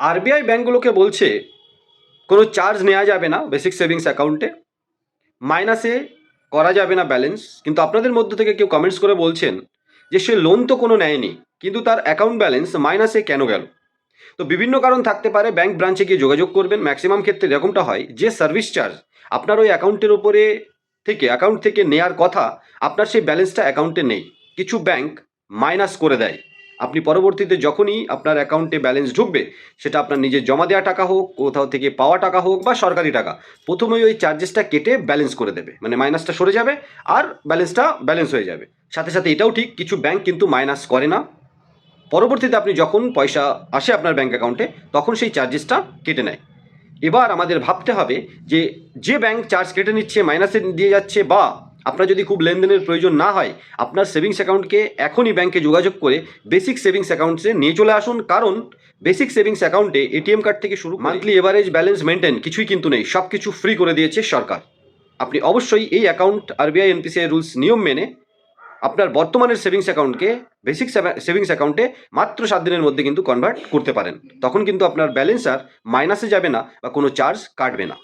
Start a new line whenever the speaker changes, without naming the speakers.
RBI ব্যাঙ্কগুলোকে বলছে কোনো চার্জ নেওয়া যাবে না বেসিক সেভিংস অ্যাকাউন্টে, মাইনাসে করা যাবে না ব্যালেন্স। কিন্তু আপনাদের মধ্য থেকে কেউ কমেন্টস করে বলছেন যে সে লোন তো কোনো নেয়নি, কিন্তু তার অ্যাকাউন্ট ব্যালেন্স মাইনাসে কেন গেল? তো বিভিন্ন কারণ থাকতে পারে, ব্যাংক ব্রাঞ্চে গিয়ে যোগাযোগ করবেন। ম্যাক্সিমাম ক্ষেত্রে এরকমটা হয় যে সার্ভিস চার্জ আপনার ওই অ্যাকাউন্টের উপরে অ্যাকাউন্ট থেকে নেয়ার কথা, আপনার সেই ব্যালেন্সটা অ্যাকাউন্টে নেই, কিছু ব্যাংক মাইনাস করে দেয়। আপনি পরবর্তীতে যখনই আপনার অ্যাকাউন্টে ব্যালেন্স ঢুকবে, সেটা আপনার নিজের জমা দেওয়া টাকা হোক, কোথাও থেকে পাওয়া টাকা হোক বা সরকারি টাকা, প্রথমেই ওই চার্জেসটা কেটে ব্যালেন্স করে দেবে, মানে মাইনাসটা সরে যাবে আর ব্যালেন্সটা ব্যালেন্স হয়ে যাবে। সাথে সাথে এটাও ঠিক, কিছু ব্যাংক কিন্তু মাইনাস করে না, পরবর্তীতে আপনি যখন পয়সা আসে আপনার ব্যাঙ্ক অ্যাকাউন্টে তখন সেই চার্জেসটা কেটে নেয়। এবার আমাদের ভাবতে হবে যে যে ব্যাংক চার্জ কেটে নিচ্ছে, মাইনাসে দিয়ে যাচ্ছে, বা আপনার যদি খুব লেনদেনের প্রয়োজন না হয়, আপনার সেভিংস অ্যাকাউন্টকে এখনই ব্যাংকে যোগাযোগ করে বেসিক সেভিংস অ্যাকাউন্টসে নিয়ে চলে আসুন। কারণ বেসিক সেভিংস অ্যাকাউন্টে এটিএম কার্ড থেকে শুরু মান্থলি এভারেজ ব্যালেন্স মেনটেন কিছুই কিন্তু নেই, সব কিছু ফ্রি করে দিয়েছে সরকার। আপনি অবশ্যই এই অ্যাকাউন্ট আরবিআই এনপিসিআই রুলস নিয়ম মেনে আপনার বর্তমানের সেভিংস অ্যাকাউন্টকে বেসিক সেভিংস অ্যাকাউন্টে মাত্র 7 দিনের মধ্যে কিন্তু কনভার্ট করতে পারেন। তখন কিন্তু আপনার ব্যালেন্স আর মাইনাসে যাবে না বা কোনো চার্জ কাটবে না।